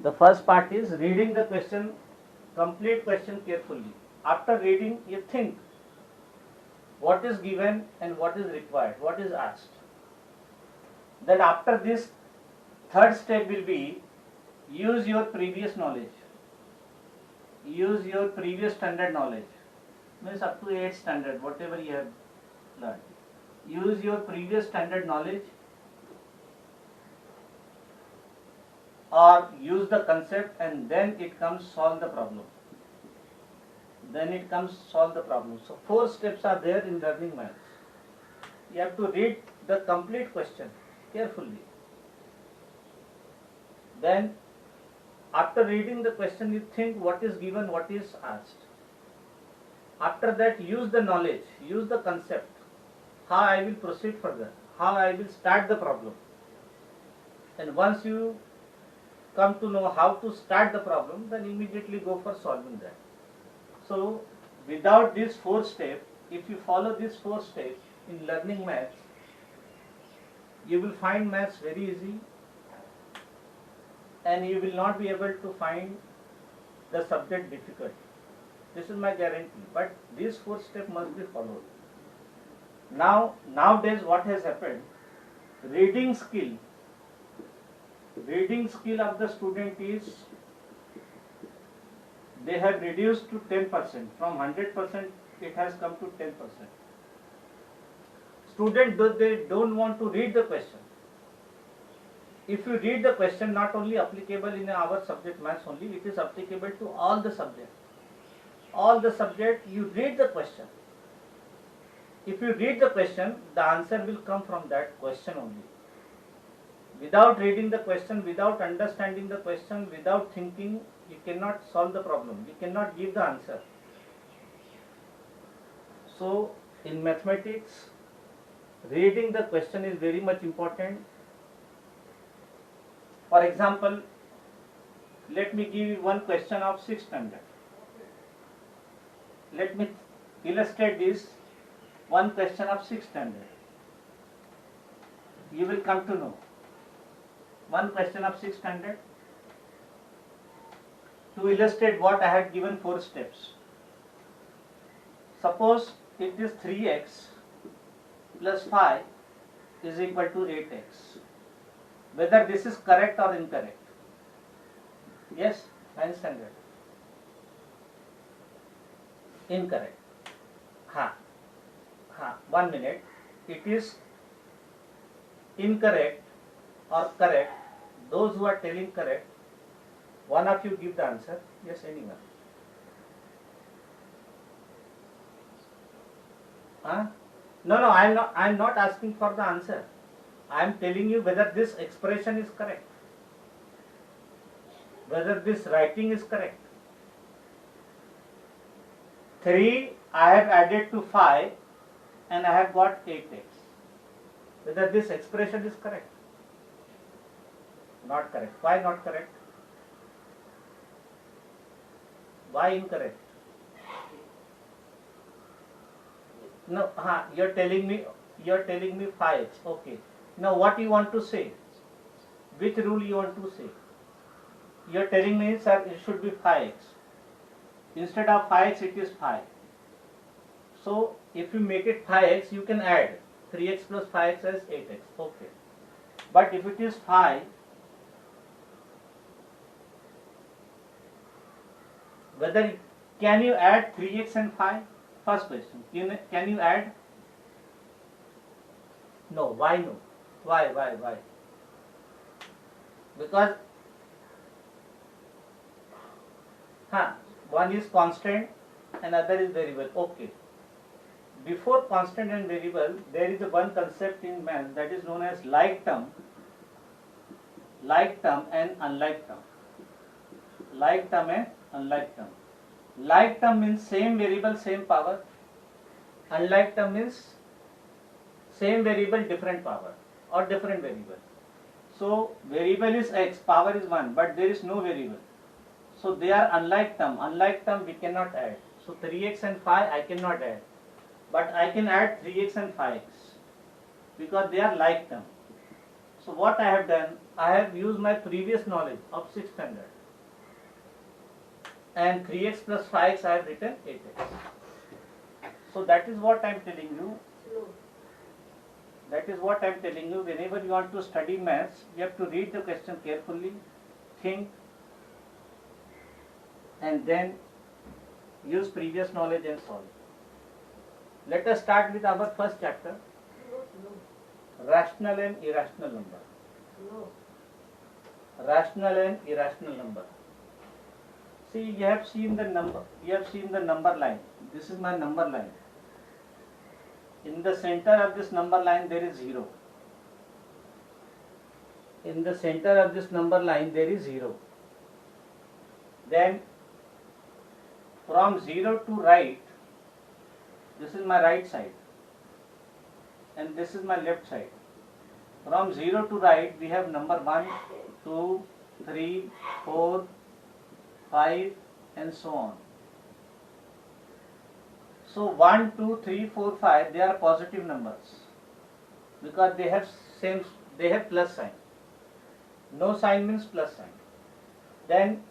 The first part is reading the question, complete question carefully. After reading, you think what is given and what is required, what is asked. Then after this, third step will be use your previous knowledge. Use your previous standard knowledge. Means up to 8th standard, whatever you have learned. Use your previous standard knowledge or use the concept, and then it comes solve the problem. Then it comes solve the problem. So 4 steps are there in learning maths. You have to read the complete question carefully. Then after reading the question, you think what is given, what is asked. After that, use the knowledge, use the concept, how I will proceed further, how I will start the problem. And once you come to know how to start the problem, then immediately go for solving that. So without these 4 steps, if you follow these 4 steps in learning maths, you will find maths very easy, and you will not be able to find the subject difficult. This is my guarantee. But these 4 steps must be followed. Nowadays what has happened, reading skill of the student is, they have reduced to 10%. From 100% it has come to 10%. Students, they don't want to read the question. If you read the question, not only applicable in our subject maths only, it is applicable to all the subjects. All the subject, you read the question. If you read the question, the answer will come from that question only. Without reading the question, without understanding the question, without thinking, you cannot solve the problem. You cannot give the answer. So in mathematics, reading the question is very much important. For example, let me give you one question of 6th standard. Let me illustrate this one question of 6th standard. You will come to know. One question of 6th standard. To illustrate what I had given 4 steps. Suppose it is 3x plus 5 is equal to 8x. Whether this is correct or incorrect? Yes, 9th standard. Incorrect. 1 minute. It is incorrect or correct. Those who are telling correct, one of you give the answer. Yes, anyone. No, I am not asking for the answer. I am telling you whether this expression is correct, whether this writing is correct. 3 I have added to 5 and I have got 8x. Whether this expression is correct? Not correct. Why not correct? Why incorrect? No, you're telling me 5x. Okay. Now what you want to say? Which rule you want to say? You're telling me, sir, it should be 5x. Instead of 5x, it is 5. So if you make it 5x, you can add 3x plus 5x as 8x. Okay. But if it is 5, can you add 3x and 5? First question. Can you add? No. Why no? Why? Because one is constant, another is variable. Okay. Before constant and variable, there is one concept in math that is known as like term and unlike term. Like term and unlike term. Like term means same variable, same power. Unlike term means same variable, different power or different variable. So variable is x, power is 1, but there is no variable. So they are unlike term. Unlike term we cannot add. So 3x and 5 I cannot add. But I can add 3x and 5x because they are like term. So what I have done, I have used my previous knowledge of 6th standard, and 3x plus 5x I have written 8x. So that is what I am telling you. That is what I am telling you. Whenever you want to study maths, you have to read the question carefully, think, and then use previous knowledge and solve. Let us start with our first chapter, rational and irrational number. Rational and irrational number. See, you have seen the number. You have seen the number line. This is my number line. In the center of this number line, there is 0. In the center of this number line, there is 0. Then, from 0 to right, this is my right side, and this is my left side. From 0 to right, we have number 1, 2, 3, 4, 5, and so on. So 1, 2, 3, 4, 5, they are positive numbers because they have plus sign. No sign means plus sign. Then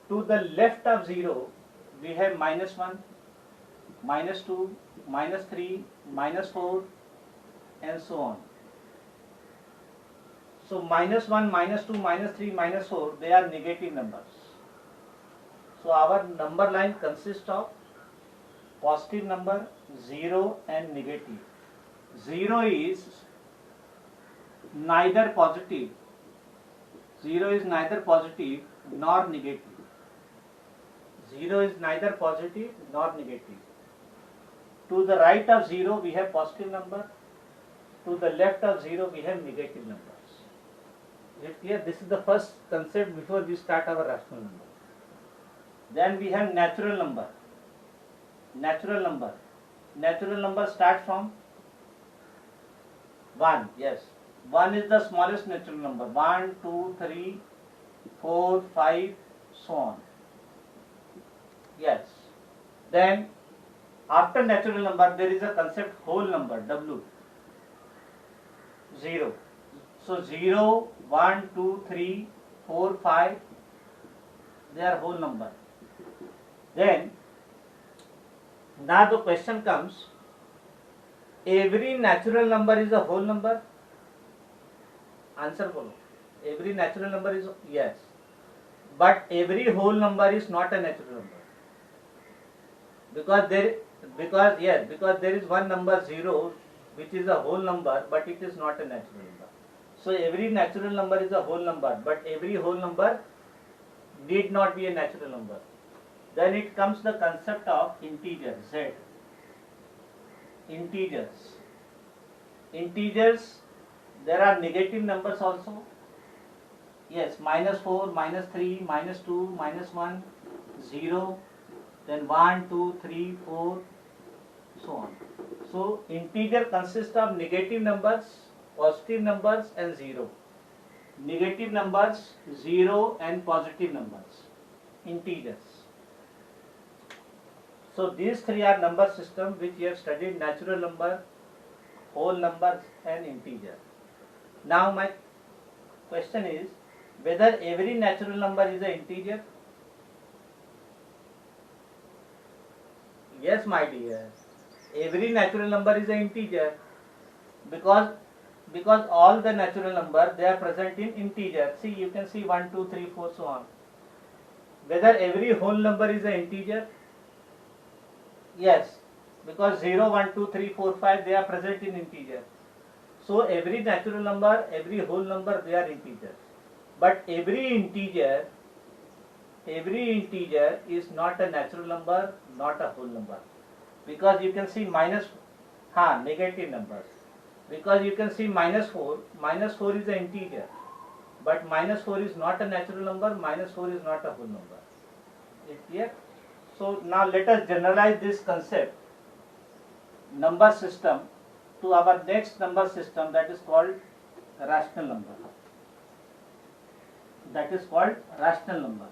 to the left of 0, we have minus 1, minus 2, minus 3, minus 4, and so on. So minus 1, minus 2, minus 3, minus 4, they are negative numbers. So our number line consists of positive number, 0, and negative. 0 is neither positive. 0 is neither positive nor negative. 0 is neither positive nor negative. To the right of 0, we have positive number. To the left of 0, we have negative numbers. Is it clear? This is the first concept before we start our rational number. Then we have natural number. Natural number. Natural number starts from 1. Yes. 1 is the smallest natural number. 1, 2, 3, 4, 5, so on. Yes. Then after natural number, there is a concept whole number, W. 0. So 0, 1, 2, 3, 4, 5, they are whole number. Then, now the question comes, every natural number is a whole number? Answer follow. Every natural number is, yes. But every whole number is not a natural number. Because there is one number 0 which is a whole number, but it is not a natural number. So every natural number is a whole number, but every whole number need not be a natural number. Then it comes the concept of integer, Z. Integers. Integers, there are negative numbers also. Yes, minus 4, minus 3, minus 2, minus 1, 0, then 1, 2, 3, 4, so on. So integer consists of negative numbers, positive numbers, and 0. Negative numbers, 0, and positive numbers. Integers. So these three are number system which we have studied: natural number, whole numbers, and integer. Now my question is whether every natural number is an integer. Yes, my dear, every natural number is an integer because all the natural number they are present in integer. See, you can see 1, 2, 3, 4, so on. Whether every whole number is an integer? Yes, because 0, 1, 2, 3, 4, 5 they are present in integer. So every natural number, every whole number, they are integers. But every integer is not a natural number, not a whole number. Because you can see negative numbers. Because you can see minus 4 is an integer. But minus 4 is not a natural number, minus 4 is not a whole number. Is it clear? So now let us generalize this concept, number system, to our next number system, that is called rational number. That is called rational number.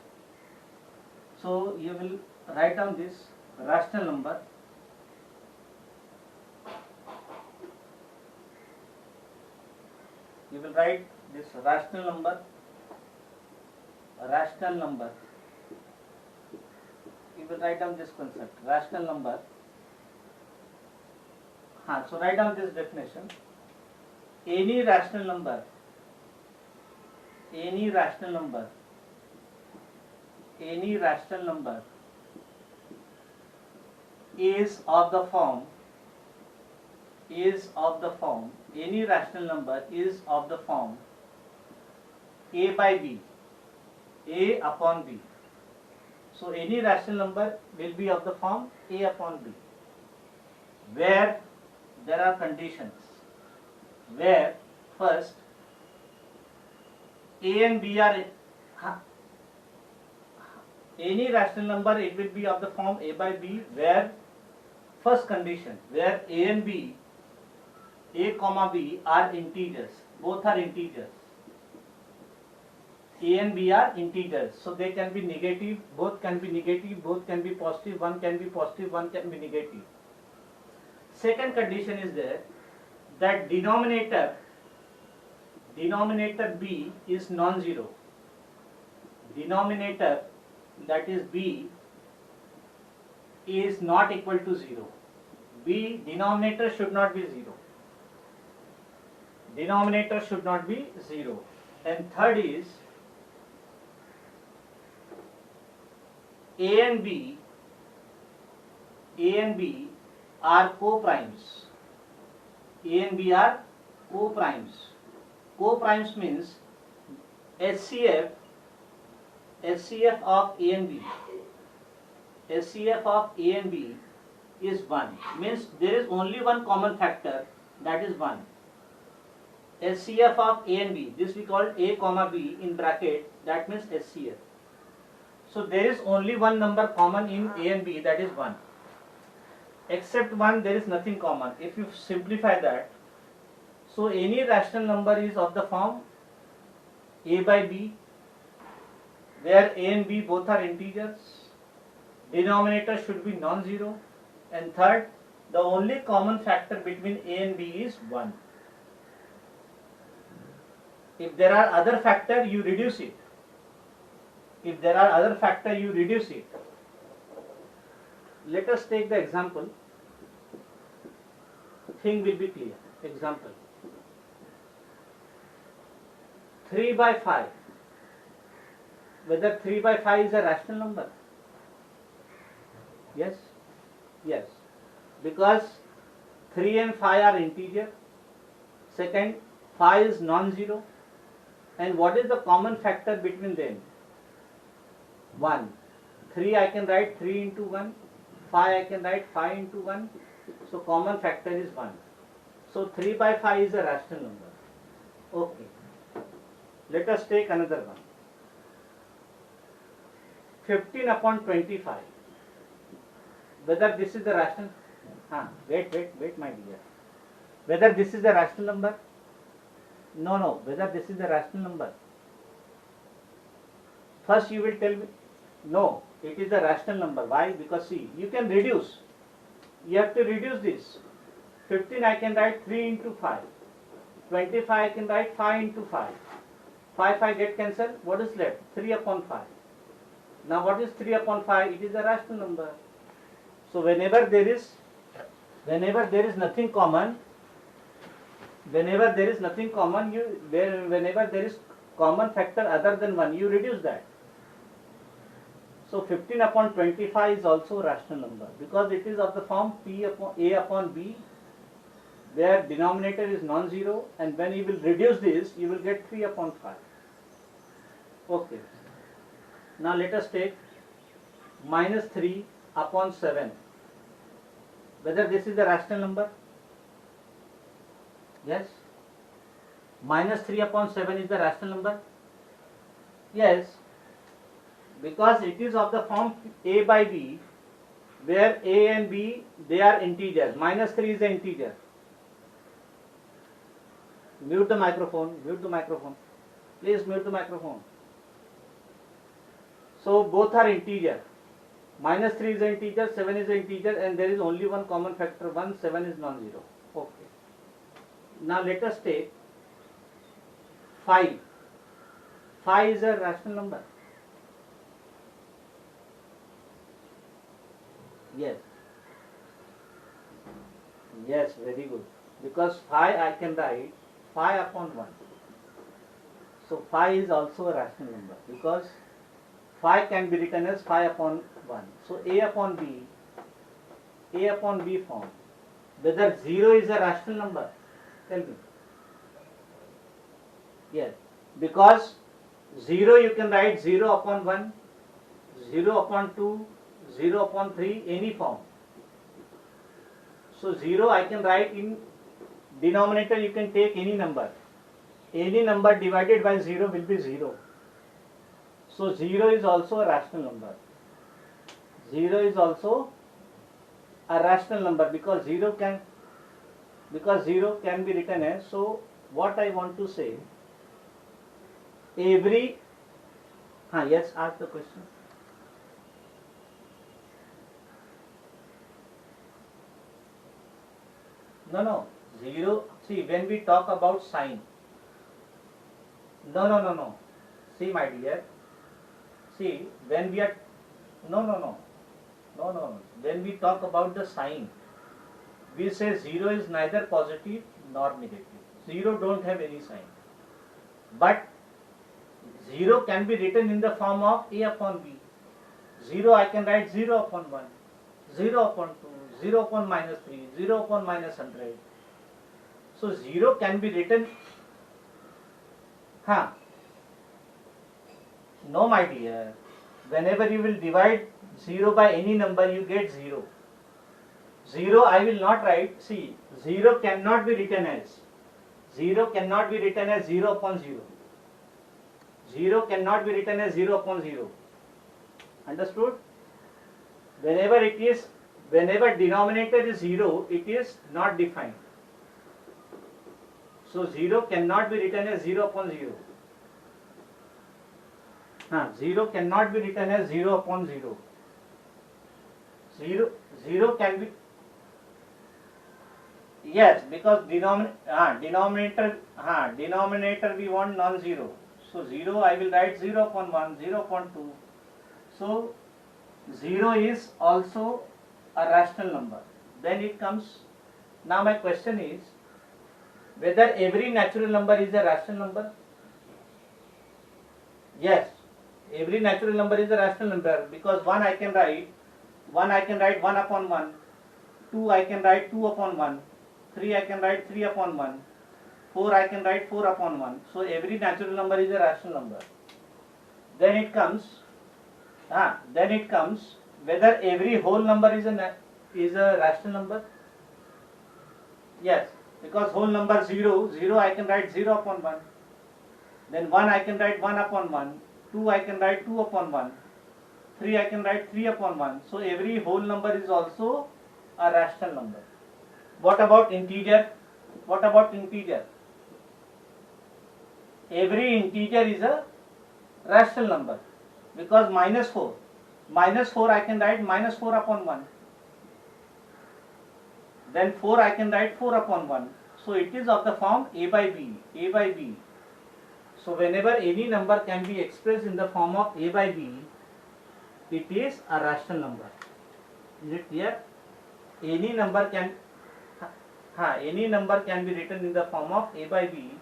So you will write down this rational number. You will write this rational number, you will write down this concept, rational number. So write down this definition. Any rational number is of the form a by b, a upon b. So any rational number will be of the form a upon b, where there are conditions, where first a and b are any rational number, it will be of the form a by b, where first condition, where a and b, a comma b are integers, both are integers. A and b are integers, so they can be negative, both can be negative, both can be positive, one can be positive, one can be negative. Second condition is there, that denominator b is non-zero. Denominator, that is b, is not equal to 0. B, denominator should not be 0. Denominator should not be 0. And third is A and B are co-primes. A and B are co-primes. Co-primes means HCF of A and B. HCF of A and B is 1. Means there is only one common factor, that is 1. HCF of A and B, this we call A comma B in bracket, that means HCF. So there is only one number common in A and B, that is 1. Except 1, there is nothing common. If you simplify that, so any rational number is of the form A by B, where A and B both are integers, denominator should be non-zero, and third, the only common factor between A and B is 1. If there are other factor, you reduce it. Let us take the example. Thing will be clear. Example. 3 by 5. Whether 3 by 5 is a rational number? Yes? Yes. Because 3 and 5 are integer. Second, 5 is non-zero. And what is the common factor between them? 1. 3 I can write 3 into 1. 5 I can write 5 into 1. So common factor is 1. So 3 by 5 is a rational number. Okay. Let us take another one. 15 upon 25. Whether this is a rational... Wait my dear. Whether this is a rational number? No. Whether this is a rational number? First you will tell me. No, it is a rational number. Why? Because see, you can reduce. You have to reduce this. 15 I can write 3 into 5. 25 I can write 5 into 5. 5 get cancelled. What is left? 3 upon 5. Now what is 3 upon 5? It is a rational number. So whenever there is nothing common, whenever there is common factor other than 1, you reduce that. So 15 upon 25 is also a rational number because it is of the form A upon B, where denominator is non-zero, and when you will reduce this, you will get 3 upon 5. Okay. Now let us take minus 3 upon 7. Whether this is a rational number? Yes. Minus 3 upon 7 is the rational number? Yes. Because it is of the form A by B, where A and B, they are integers. Minus 3 is an integer. Mute the microphone. Please mute the microphone. So both are integer. Minus 3 is an integer, 7 is an integer, and there is only one common factor, 1, 7 is non-zero. Okay. Now let us take 5. 5 is a rational number. Yes. Yes, very good. Because 5 I can write 5 upon 1. So 5 is also a rational number because 5 can be written as 5 upon 1. So A upon B form. Whether 0 is a rational number? Tell me. Yes. Because 0 you can write 0 upon 1, 0 upon 2, 0 upon 3, any form. So 0 I can write in denominator, you can take any number. Any number divided by 0 will be 0. So 0 is also a rational number. 0 is also a rational number because 0 can be written as, so what I want to say, every, yes, ask the question. No, 0, see when we talk about sign, no, see my dear, see when we are, no, when we talk about the sign, we say 0 is neither positive nor negative, 0 don't have any sign, but 0 can be written in the form of A upon B. 0 I can write 0 upon 1, 0 upon 2, 0 upon minus 3, 0 upon minus 100. So 0 can be written, no my dear, whenever you will divide 0 by any number you get 0. 0 I will not write, see 0 cannot be written as 0 upon 0. 0 cannot be written as 0 upon 0. Understood? Whenever denominator is 0, it is not defined. So 0 cannot be written as 0 upon 0. 0 cannot be written as 0 upon 0. 0 can be, yes, because denominator we want non-zero. So 0 I will write 0 upon 1, 0 upon 2. So 0 is also a rational number. Then it comes, now my question is, whether every natural number is a rational number? Yes, every natural number is a rational number because 1 I can write 1 upon 1, 2 I can write 2 upon 1, 3 I can write 3 upon 1, 4 I can write 4 upon 1. So every natural number is a rational number. Then it comes whether every whole number is a rational number. Yes, because whole number 0 I can write 0 upon 1. Then 1 I can write 1 upon 1, 2 I can write 2 upon 1, 3 I can write 3 upon 1. So every whole number is also a rational number. What about integer? Every integer is a rational number because minus 4 I can write minus 4 upon 1. Then 4 I can write 4 upon 1. So it is of the form A by B. So whenever any number can be expressed in the form of A by B, it is a rational number. Is it clear? Any number can be written in the form of A by B,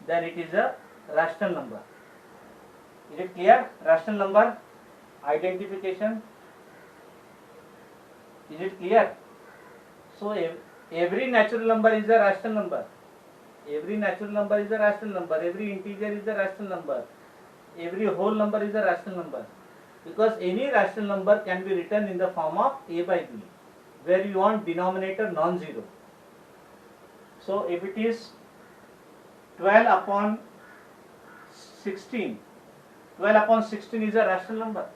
then it is a rational number. Is it clear? Rational number identification. Is it clear? So every natural number is a rational number. Every natural number is a rational number. Every integer is a rational number. Every whole number is a rational number. Because any rational number can be written in the form of A by B, where you want denominator non-zero. So if it is 12 upon 16, 12 upon 16 is a rational number.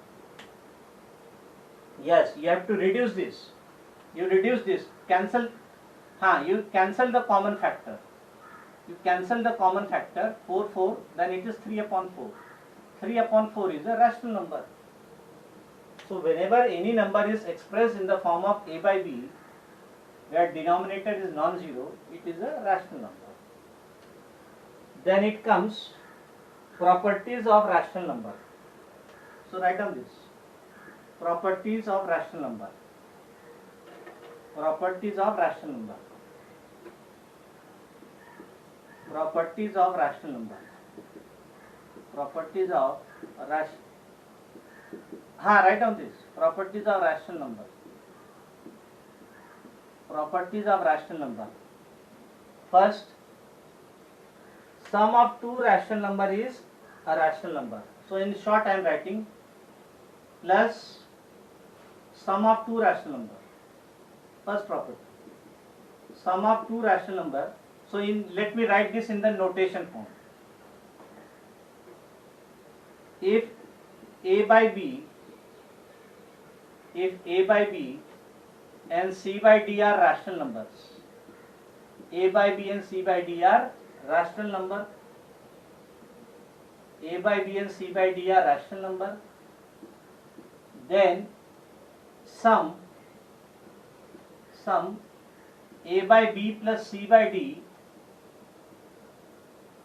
Yes, you have to reduce this. You reduce this. You cancel the common factor. 4, then it is 3 upon 4. 3 upon 4 is a rational number. So whenever any number is expressed in the form of A by B, where denominator is non-zero, it is a rational number. Then it comes properties of rational number. So write down this. Properties of rational number. Properties of rational number. Properties of rational number. Properties of rational. Write down this. Properties of rational number. Properties of rational number. First, sum of two rational number is a rational number. So in short I am writing plus sum of two rational number. First property. Sum of two rational number. So let me write this in the notation form. If A by B and C by D are rational numbers. A by B and C by D are rational number. A by B and C by D are rational number. Then sum A by B plus C by D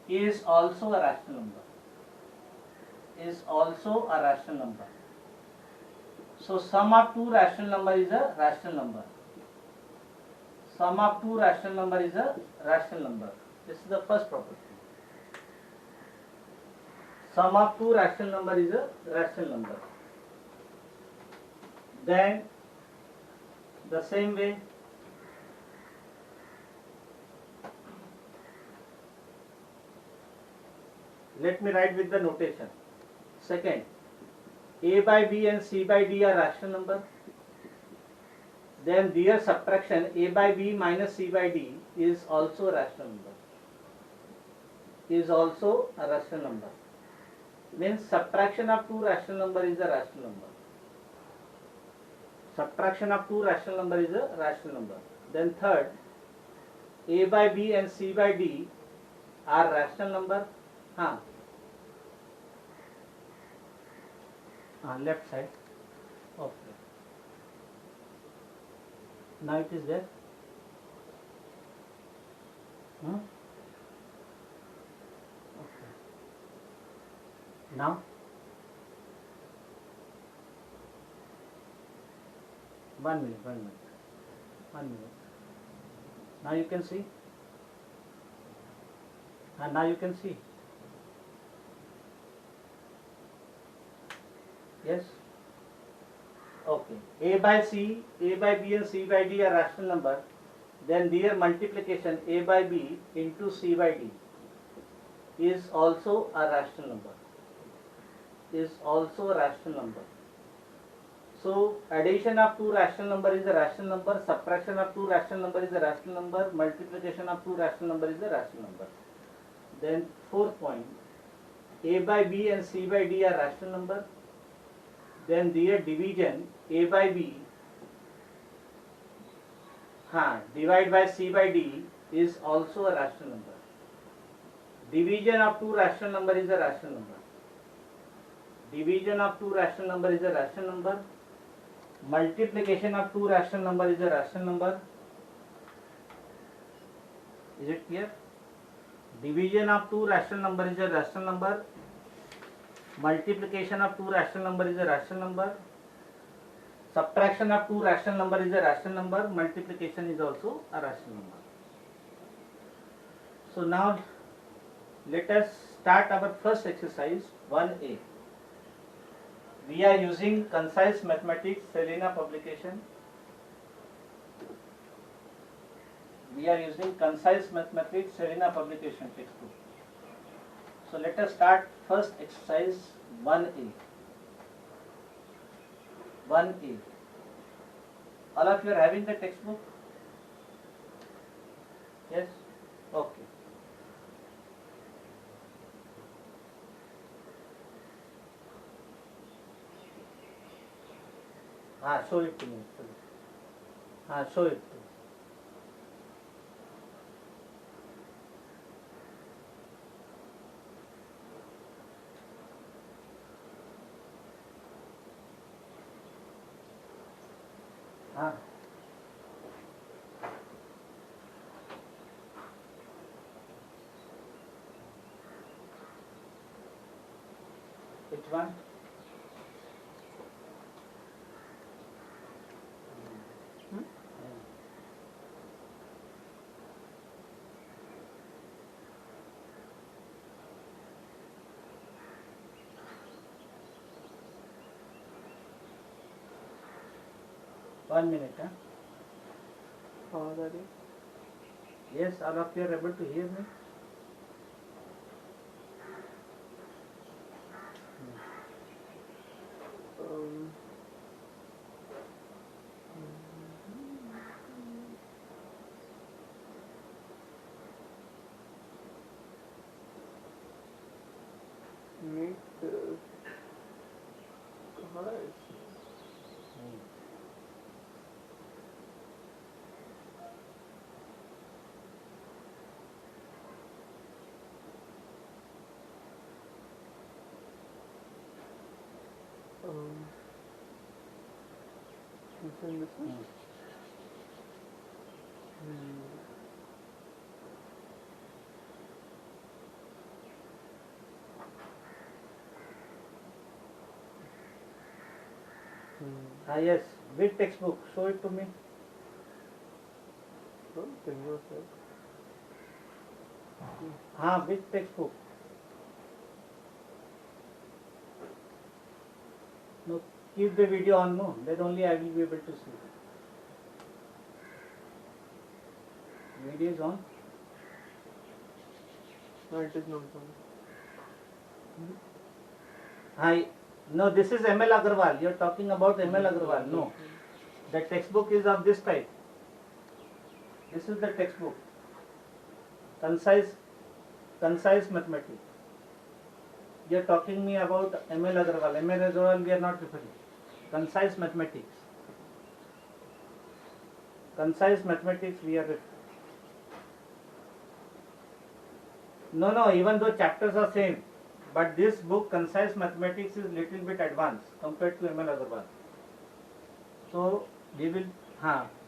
is also a rational number. Is also a rational number. So sum of two rational number is a rational number. Sum of two rational number is a rational number. This is the first property. Sum of two rational number is a rational number. Then the same way let me write with the notation. Second, A by B and C by D are rational number. Then their subtraction A by B minus C by D is also a rational number. Is also a rational number. Means subtraction of two rational number is a rational number. Subtraction of two rational number is a rational number. Then third, A by B and C by D are rational number. Left side. Okay. Now it is there. Okay. Now one minute. Now you can see. And now you can see. Yes. Okay. A by B and C by D are rational number. Then their multiplication A by B into C by D is also a rational number. Is also a rational number. So addition of two rational number is a rational number. Subtraction of two rational number is a rational number. Multiplication of two rational number is a rational number. Then fourth point, A by B and C by D are rational number. Then their division A by B divide by C by D is also a rational number. Division of two rational number is a rational number. Division of two rational number is a rational number. Multiplication of two rational number is a rational number. Is it clear? Division of two rational number is a rational number. Multiplication of two rational number is a rational number. Subtraction of two rational number is a rational number. Multiplication is also a rational number. So now let us start our first exercise 1A. We are using Concise Mathematics Selena publication. We are using Concise Mathematics Selena publication textbook. So let us start first exercise 1A. 1A. All of you are having the textbook? Yes? Okay. Show it to me. Show it to me. one. One minute, huh? Yes, all of you are able to hear me? Meet कहाँ है? This one? Ah, yes. Which textbook? Show it to me. Which textbook? No, keep the video on, no. Then only I will be able to see. Video is on. No, it is not on. No, this is ML Agarwal. You are talking about ML Agarwal. No. The textbook is of this type. This is the textbook. Concise mathematics. You are talking me about ML Agarwal. ML Agarwal we are not referring. Concise mathematics. Concise mathematics we are referring. No, even though chapters are same, but this book, Concise Mathematics, is little bit advanced compared to ML Agarwal. So, we will,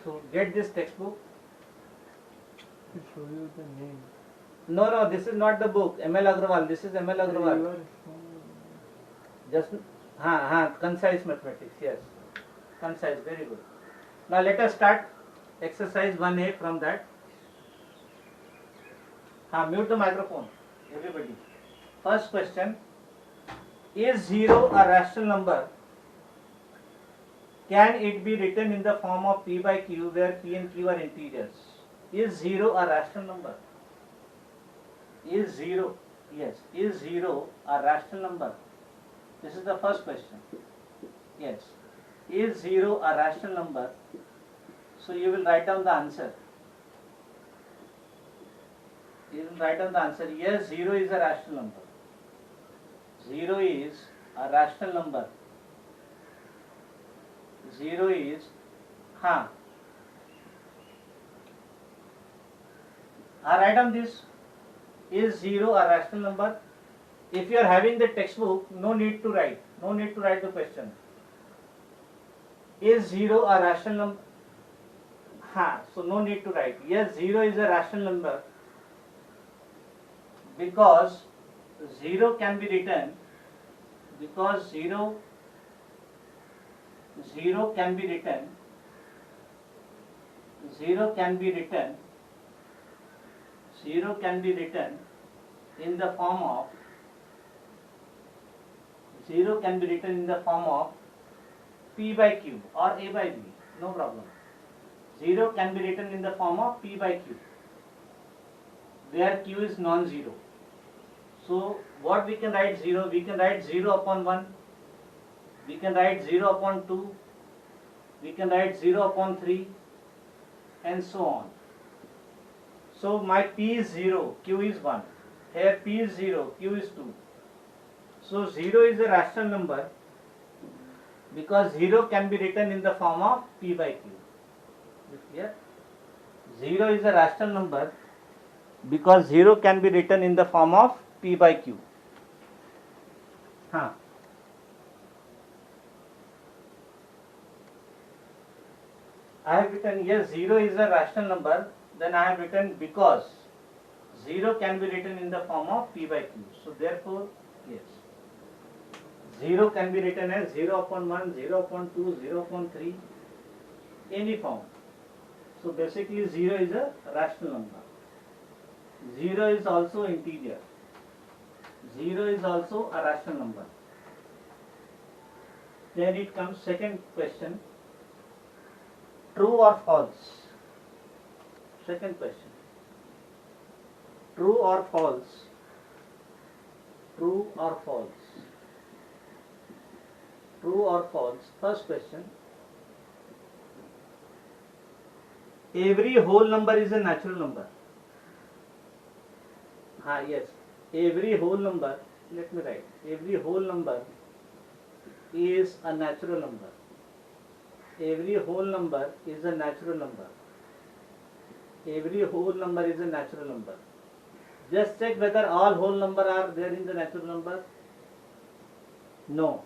so get this textbook. To show you the name. No, this is not the book, ML Agarwal, this is ML Agarwal. Just, Concise Mathematics, yes. Concise, very good. Now let us start exercise 1A from that. Mute the microphone, everybody. First question, is 0 a rational number? Can it be written in the form of P by Q where P and Q are integers? Is 0 a rational number? Is 0 a rational number? This is the first question. Yes. Is 0 a rational number? So you will write down the answer. You will write down the answer. Yes, 0 is a rational number. 0 is a rational number. 0 is, write down this. Is 0 a rational number? If you are having the textbook, no need to write. No need to write the question. Is 0 a rational number? So no need to write. Yes, 0 is a rational number because 0 can be written, because 0 can be written, 0 can be written in the form of, 0 can be written in the form of P by Q or A by B, no problem. 0 can be written in the form of P by Q, where Q is non-zero. So what we can write 0? We can write 0 upon 1, we can write 0 upon 2, we can write 0 upon 3 and so on. So my P is 0, Q is 1. Here P is 0, Q is 2. So 0 is a rational number because 0 can be written in the form of P by Q. Here 0 is a rational number because 0 can be written in the form of P by Q. I have written, yes, 0 is a rational number, then I have written because 0 can be written in the form of P by Q. So therefore, yes, 0 can be written as 0 upon 1, 0 upon 2, 0 upon 3, any form. So basically 0 is a rational number. 0 is also integer. 0 is also a rational number. Then it comes second question, true or false? Second question, true or false? True or false? True or false? First question, every whole number is a natural number. Yes, every whole number, let me write, every whole number is a natural number. Every whole number is a natural number. Every whole number is a natural number. Just check whether all whole number are there in the natural number. No.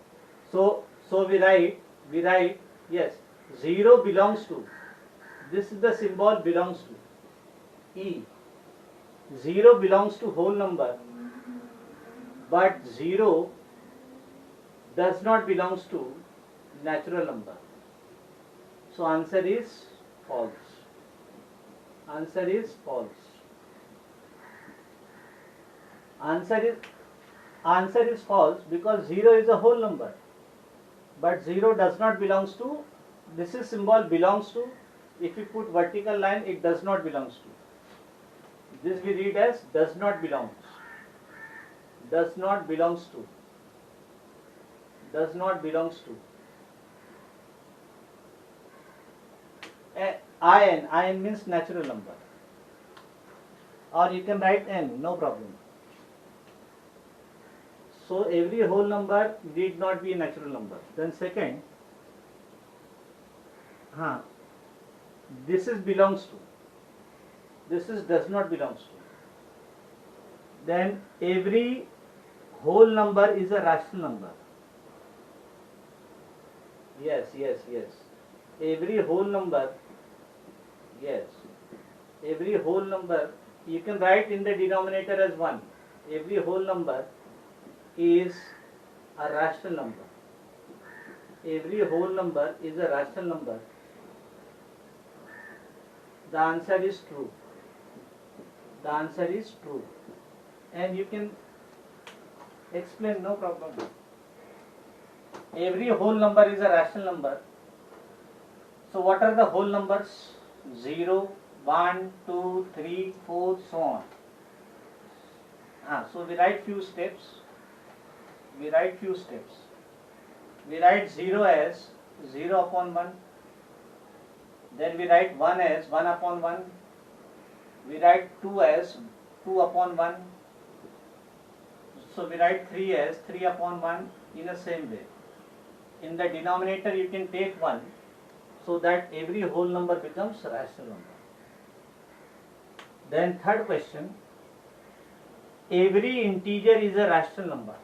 So we write yes, 0 belongs to, this is the symbol belongs to, E. 0 belongs to whole number, but 0 does not belongs to natural number. So answer is false. Answer is false. Answer is false because 0 is a whole number, but 0 does not belongs to, this is symbol belongs to. If you put vertical line, it does not belongs to. This we read as does not belongs. Does not belongs to. Does not belongs to. IN means natural number. Or you can write N, no problem. So every whole number need not be a natural number. Then second, this is belongs to. This is does not belongs to. Then every whole number is a rational number. Yes. Every whole number, yes. Every whole number, you can write in the denominator as 1. Every whole number is a rational number. Every whole number is a rational number. The answer is true. The answer is true. And you can explain, no problem. Every whole number is a rational number. So what are the whole numbers? 0, 1, 2, 3, 4, so on. So we write few steps. We write 0 as 0 upon 1. Then we write 1 as 1 upon 1. We write 2 as 2 upon 1. So we write 3 as 3 upon 1 in the same way. In the denominator you can take 1 so that every whole number becomes a rational number. Then third question, every integer is a rational number.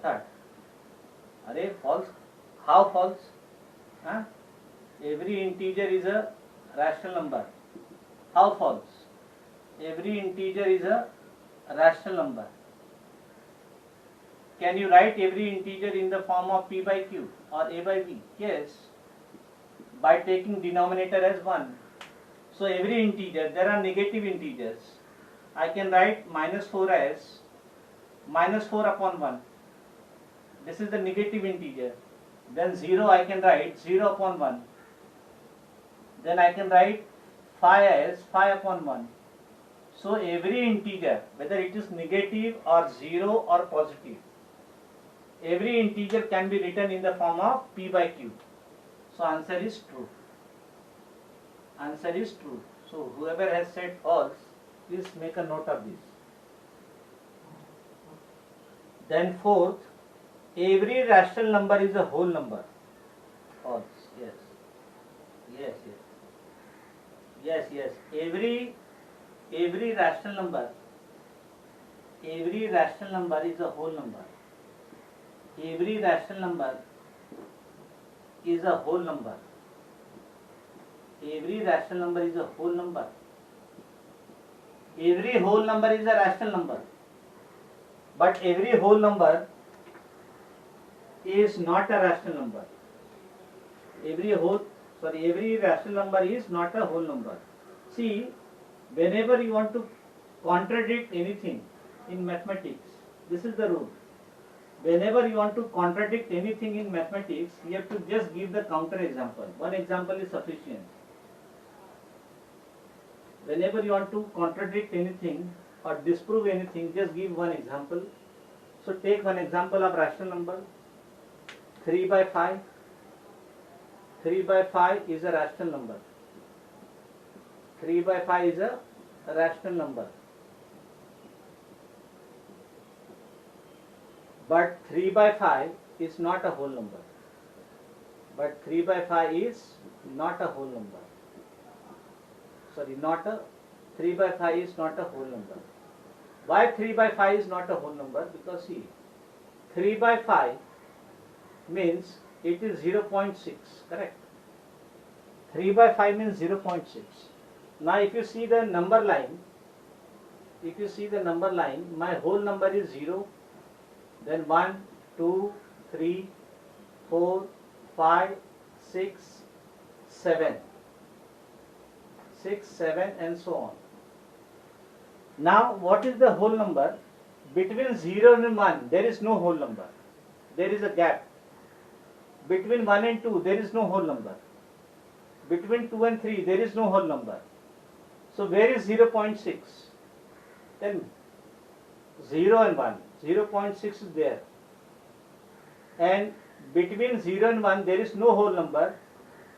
Third. False. How false? Every integer is a rational number. How false? Every integer is a rational number. Can you write every integer in the form of P by Q or A by B? Yes. By taking denominator as 1. So every integer, there are negative integers. I can write minus 4 as minus 4 upon 1. This is the negative integer. Then 0 I can write 0 upon 1. Then I can write 5 as 5 upon 1. So every integer, whether it is negative or 0 or positive, every integer can be written in the form of P by Q. So answer is true. Answer is true. So whoever has said false, please make a note of this. Then fourth, every rational number is a whole number. False. Yes. Every rational number is a whole number. Every rational number is a whole number. Every rational number is a whole number. Every whole number is a rational number. But every whole number is not a rational number. Every rational number is not a whole number. See, whenever you want to contradict anything in mathematics, this is the rule. Whenever you want to contradict anything in mathematics, you have to just give the counter example. One example is sufficient. Whenever you want to contradict anything or disprove anything, just give one example. So take one example of rational number. 3 by 5. 3 by 5 is a rational number. 3 by 5 is a rational number. But 3 by 5 is not a whole number. But 3 by 5 is not a whole number. Sorry, 3 by 5 is not a whole number. Why 3 by 5 is not a whole number? Because see, 3 by 5 means it is 0.6, correct? 3 by 5 means 0.6. Now if you see the number line, my whole number is 0, then 1, 2, 3, 4, 5, 6, 7. 6, 7 and so on. Now what is the whole number? Between 0 and 1 there is no whole number. There is a gap. Between 1 and 2 there is no whole number. Between 2 and 3 there is no whole number. So where is 0.6? Tell me. 0 and 1. 0.6 is there. And between 0 and 1 there is no whole number.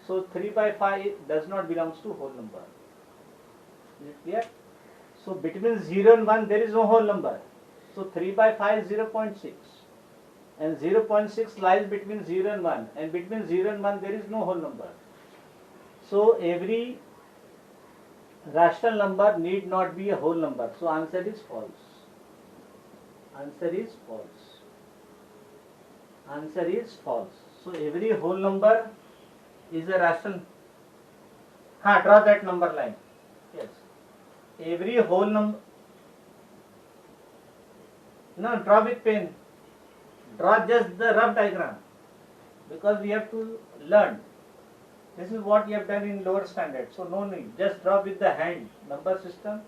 So 3 by 5 does not belongs to whole number. Is it clear? So between 0 and 1 there is no whole number. So 3 by 5 is 0.6. And 0.6 lies between 0 and 1. And between 0 and 1 there is no whole number. So every rational number need not be a whole number. So answer is false. Answer is false. Answer is false. So every whole number is a rational. Draw that number line. Yes. Every whole number. No, draw with pen. Draw just the rough diagram. Because we have to learn. This is what you have done in lower standard. So no need. Just draw with the hand. Number system.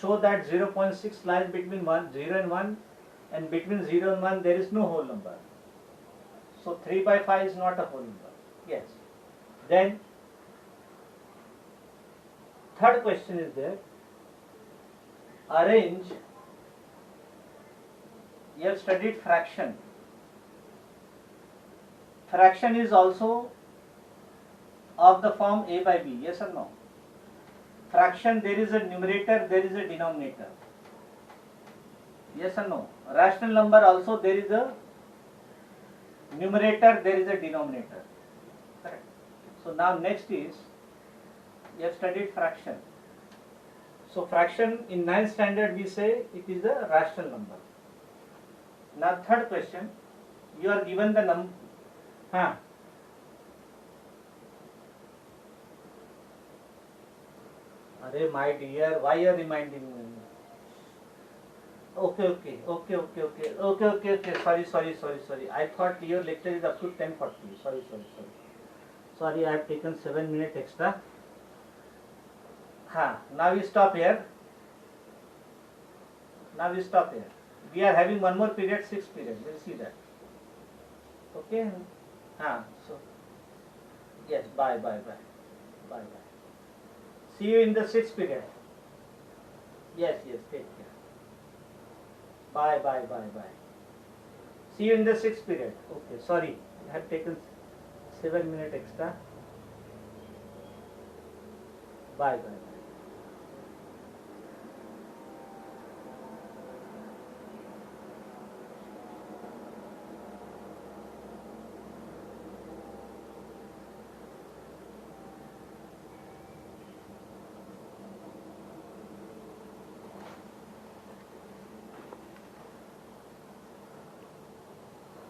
Show that 0.6 lies between 0 and 1. And between 0 and 1 there is no whole number. So 3 by 5 is not a whole number. Yes. Then third question is there. Arrange. You have studied fraction. Fraction is also of the form a by b. Yes or no? Fraction, there is a numerator, there is a denominator. Yes or no? Rational number also there is a numerator, there is a denominator. Correct. So now next is, you have studied fraction. So fraction in 9th standard we say it is a rational number. Now third question, you are given the number. Arey my dear, why you are reminding me? Okay. Sorry. I thought your lecture is up to 10:40. Sorry, I have taken 7 minutes extra. Now we stop here. We are having one more period, 6th period. We'll see that. Okay? So yes, bye. See you in the 6th period. Yes, take care. Bye. See you in the 6th period. Okay, sorry, I have taken 7 minutes extra. Bye.